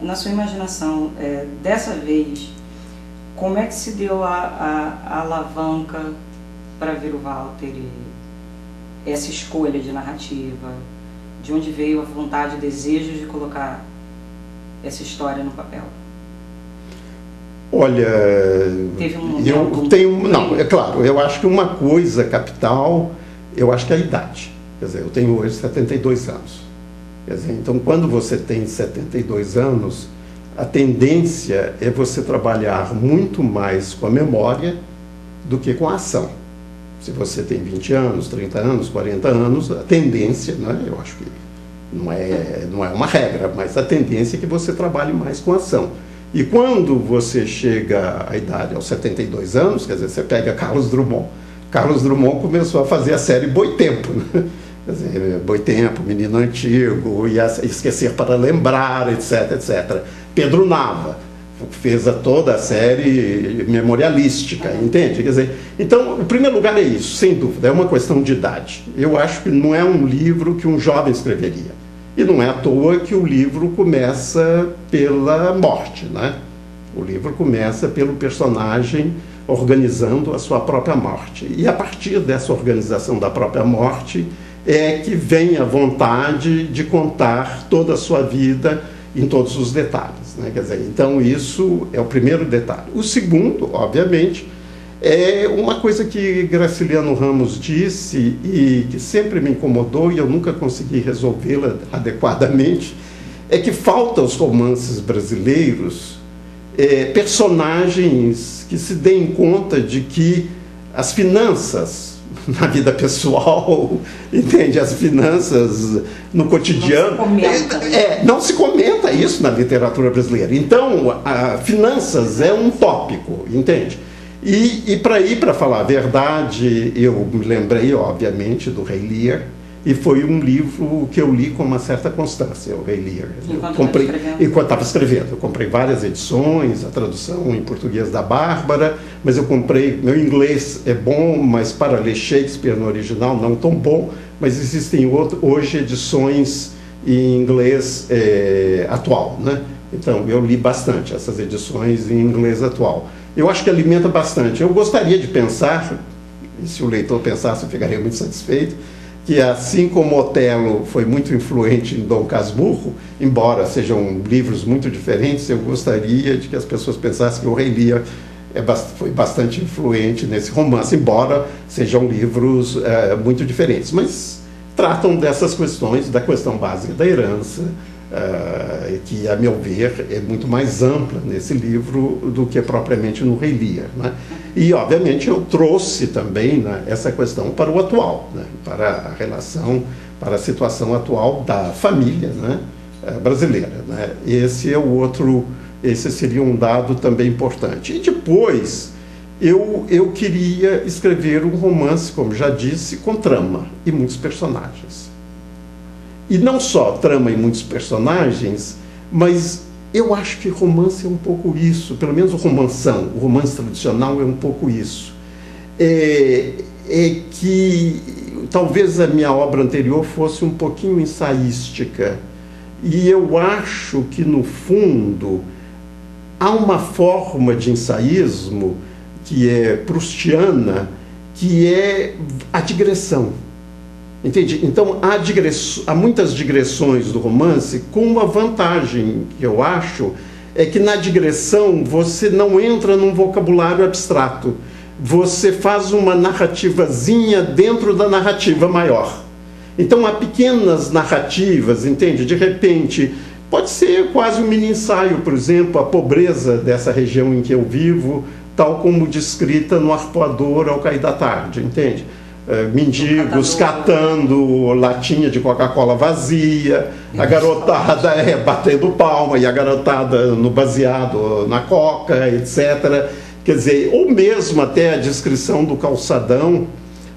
Na sua imaginação, dessa vez, como é que se deu a alavanca para ver o Walter e essa escolha de narrativa? De onde veio a vontade, o desejo de colocar essa história no papel? Olha, Teve eu tenho... Não, é claro, eu acho que uma coisa capital, eu acho que é a idade. Quer dizer, eu tenho hoje 72 anos. Quer dizer, então, quando você tem 72 anos, a tendência é você trabalhar muito mais com a memória do que com a ação. Se você tem 20 anos, 30 anos, 40 anos, a tendência, né, eu acho que não é uma regra, mas a tendência é que você trabalhe mais com a ação. E quando você chega à idade, aos 72 anos, quer dizer, você pega Carlos Drummond. Carlos Drummond começou a fazer a série Boitempo, né? Quer dizer, Boitempo, Menino Antigo, e Esquecer para Lembrar, etc, etc. Pedro Nava fez toda a série memorialística, entende? Quer dizer, então, em primeiro lugar é isso, sem dúvida, é uma questão de idade. Eu acho que não é um livro que um jovem escreveria. E não é à toa que o livro começa pela morte, né? O livro começa pelo personagem organizando a sua própria morte. E a partir dessa organização da própria morte é que vem a vontade de contar toda a sua vida em todos os detalhes, né? Quer dizer, então isso é o primeiro detalhe. O segundo, obviamente, é uma coisa que Graciliano Ramos disse e que sempre me incomodou e eu nunca consegui resolvê-la adequadamente, é que falta aos romances brasileiros personagens que se deem conta de que as finanças na vida pessoal, entende? As finanças no cotidiano. Não se comenta isso na literatura brasileira. Então, finanças é um tópico, entende? E para falar a verdade, eu me lembrei, obviamente, do Rei Lear, e foi um livro que eu li com uma certa constância, o Rei Lear. Enquanto estava escrevendo. Eu comprei várias edições, a tradução em português da Bárbara, mas eu comprei, meu inglês é bom, mas para ler Shakespeare no original não tão bom, mas existem hoje edições em inglês atual, né? Então, eu li bastante essas edições em inglês atual. Eu acho que alimenta bastante. Eu gostaria de pensar, e se o leitor pensasse, eu ficaria muito satisfeito, que assim como Otelo foi muito influente em Dom Casmurro, embora sejam livros muito diferentes, eu gostaria de que as pessoas pensassem que o Rei Lear foi bastante influente nesse romance, embora sejam livros muito diferentes. Mas tratam dessas questões, da questão básica da herança, que, a meu ver, é muito mais ampla nesse livro do que propriamente no Rei Lear, né? E, obviamente, eu trouxe também, né, essa questão para o atual, né, para a relação, para a situação atual da família, né, brasileira, né? Esse seria um dado também importante. E depois, eu queria escrever um romance, como já disse, com trama e muitos personagens. E não só trama e muitos personagens, mas eu acho que romance é um pouco isso, pelo menos o romance tradicional é um pouco isso. É que talvez a minha obra anterior fosse um pouquinho ensaística, e eu acho que, no fundo, há uma forma de ensaísmo que é proustiana, que é a digressão. Entende? Então, há muitas digressões do romance, com uma vantagem que eu acho, é que na digressão você não entra num vocabulário abstrato. Você faz uma narrativazinha dentro da narrativa maior. Então, há pequenas narrativas, entende? De repente, pode ser quase um mini ensaio, por exemplo, a pobreza dessa região em que eu vivo, tal como descrita no Arpoador ao cair da tarde, entende? Mendigos catando latinha de Coca-Cola vazia, a garotada batendo palma, e a garotada no baseado na Coca, etc. Quer dizer, ou mesmo até a descrição do calçadão,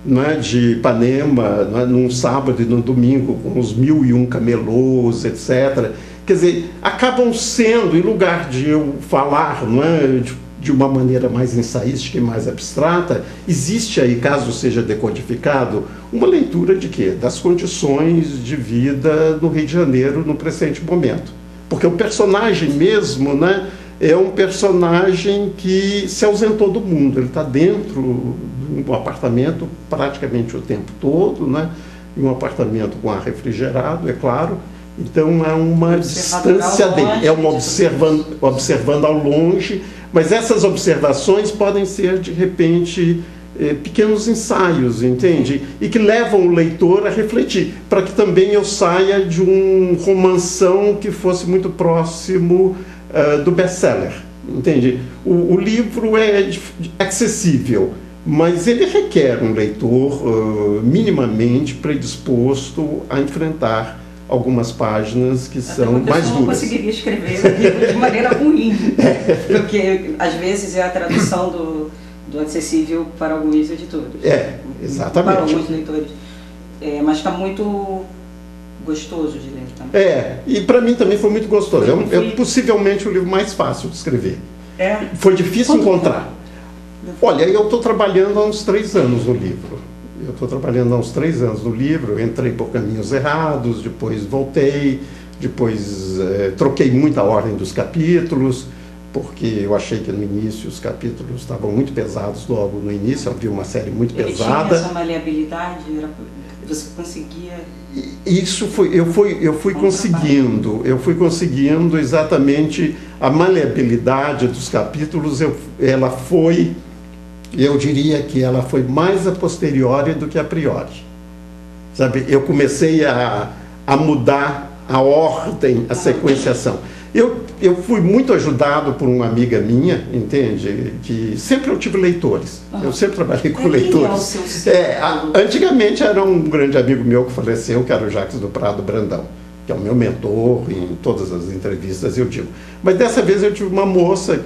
né, de Ipanema, né, num sábado e no domingo, com os 1001 camelôs, etc. Quer dizer, acabam sendo, em lugar de eu falar, não é, de uma maneira mais ensaística e mais abstrata, existe aí, caso seja decodificado, uma leitura de quê? Das condições de vida no Rio de Janeiro no presente momento. Porque o personagem mesmo, né, é um personagem que se ausentou do mundo. Ele está dentro de um apartamento praticamente o tempo todo, né, em um apartamento com ar refrigerado, é claro. Então é uma distância dele, é uma observando ao longe, mas essas observações podem ser, de repente, pequenos ensaios, entende? E que levam o leitor a refletir, para que também eu saia de um romanção que fosse muito próximo do best-seller, entende? O livro é acessível, mas ele requer um leitor minimamente predisposto a enfrentar algumas páginas que são mais duras. Eu não conseguiria escrever o livro de maneira ruim, porque às vezes é a tradução do acessível para alguns editores. Exatamente. Para alguns leitores. Mas está muito gostoso de ler também. E para mim também foi muito gostoso. É possivelmente o livro mais fácil de escrever. Foi difícil encontrar. Olha, eu estou trabalhando há uns 3 anos no livro. Eu entrei por caminhos errados, depois voltei, depois troquei muito a ordem dos capítulos, porque eu achei que no início os capítulos estavam muito pesados logo no início, havia uma série muito pesada. Tinha essa maleabilidade, você conseguia... Isso eu fui conseguindo exatamente a maleabilidade dos capítulos, eu diria que ela foi mais a posteriori do que a priori. Sabe, eu comecei a mudar a ordem, a sequenciação. Eu fui muito ajudado por uma amiga minha, entende? Que sempre eu tive leitores. Eu sempre trabalhei com leitores. Antigamente era um grande amigo meu que faleceu, que era o Jacques do Prado Brandão, que é o meu mentor em todas as entrevistas, eu digo. Mas dessa vez eu tive uma moça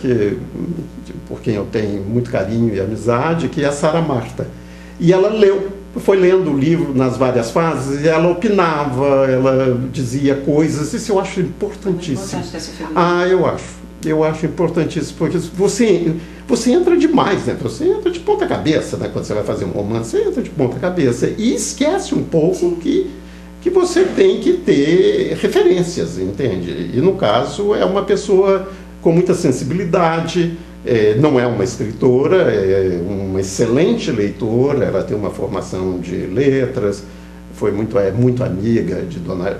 por quem eu tenho muito carinho e amizade, que é a Sara Marta. E ela foi lendo o livro nas várias fases, e ela opinava, ela dizia coisas, isso eu acho importantíssimo. Eu acho importantíssimo, porque você entra demais, né? Você entra de ponta cabeça, né? Quando você vai fazer um romance, você entra de ponta cabeça e esquece um pouco que você tem que ter referências, entende? E no caso é uma pessoa com muita sensibilidade, não é uma escritora, é uma excelente leitora, ela tem uma formação de letras, é muito amiga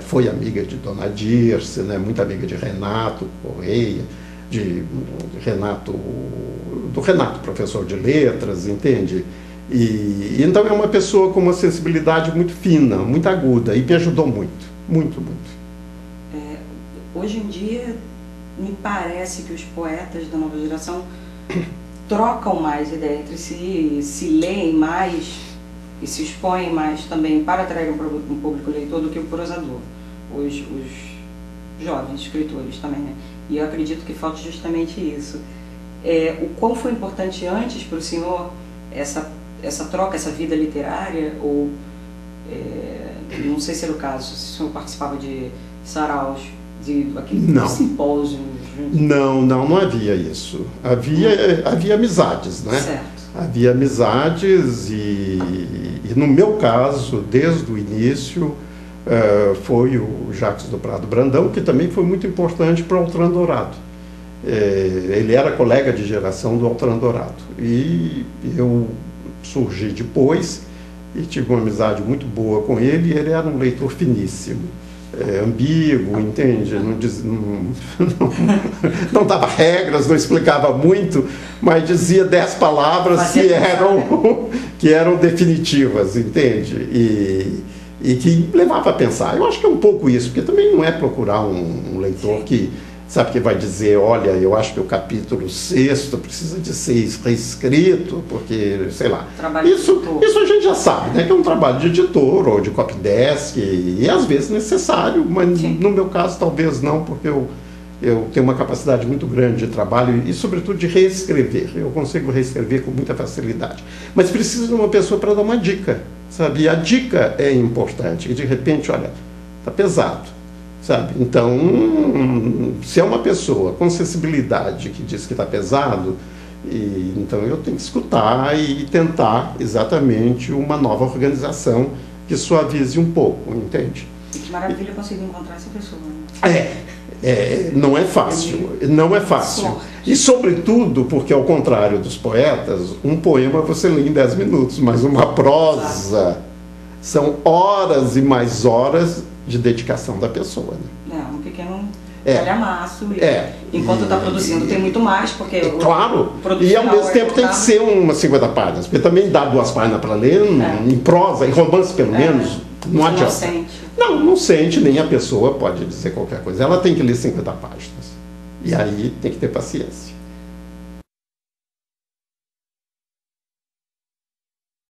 foi amiga de Dona Dirce, né? Muito amiga de Renato Correia, do Renato, professor de letras, entende? E então é uma pessoa com uma sensibilidade muito fina, muito aguda, e me ajudou muito, muito, muito. Hoje em dia, me parece que os poetas da nova geração trocam mais ideia entre si, se leem mais e se expõem mais também para atrair um público leitor do que o prosador, os jovens escritores também, né? E eu acredito que falta justamente isso. O quão foi importante antes para o senhor essa troca, essa vida literária, ou não sei se era o caso, se o senhor participava de saraus, de simpósios? Não havia isso. Havia amizades, né? Certo. Havia amizades e no meu caso, desde o início, foi o Jacques do Prado Brandão, que também foi muito importante para o Altran Dourado. Ele era colega de geração do Altran Dourado. E eu surgi depois e tive uma amizade muito boa com ele, e ele era um leitor finíssimo, ambíguo, entende? Não dava regras, não explicava muito, mas dizia 10 palavras que eram definitivas, entende? E que levava a pensar. Eu acho que é um pouco isso, porque também não é procurar um leitor que sabe, que vai dizer, olha, eu acho que o capítulo 6º precisa de ser reescrito, porque, sei lá. Isso a gente já sabe, né? Que é um trabalho de editor ou de copydesk, e às vezes necessário, mas no meu caso talvez não, porque eu tenho uma capacidade muito grande de trabalho e, sobretudo, de reescrever. Eu consigo reescrever com muita facilidade. Mas precisa de uma pessoa para dar uma dica, sabe? E a dica é importante, e de repente, olha, está pesado. Sabe? Então, se é uma pessoa com sensibilidade que diz que está pesado, então eu tenho que escutar e tentar exatamente uma nova organização que suavize um pouco, entende? E que maravilha conseguir encontrar essa pessoa. Né? Não é fácil, não é fácil. E sobretudo porque, ao contrário dos poetas, um poema você lê em 10 minutos, mas uma prosa são horas e mais horas de dedicação da pessoa. Né? Um pequeno calhamaço. Enquanto está produzindo tem muito mais, porque... Claro, e ao mesmo tempo tem que ser umas 50 páginas, porque também dá 2 páginas para ler, em prosa, em romance pelo menos, não adianta. Não sente. Não sente, nem a pessoa pode dizer qualquer coisa. Ela tem que ler 50 páginas. E aí tem que ter paciência.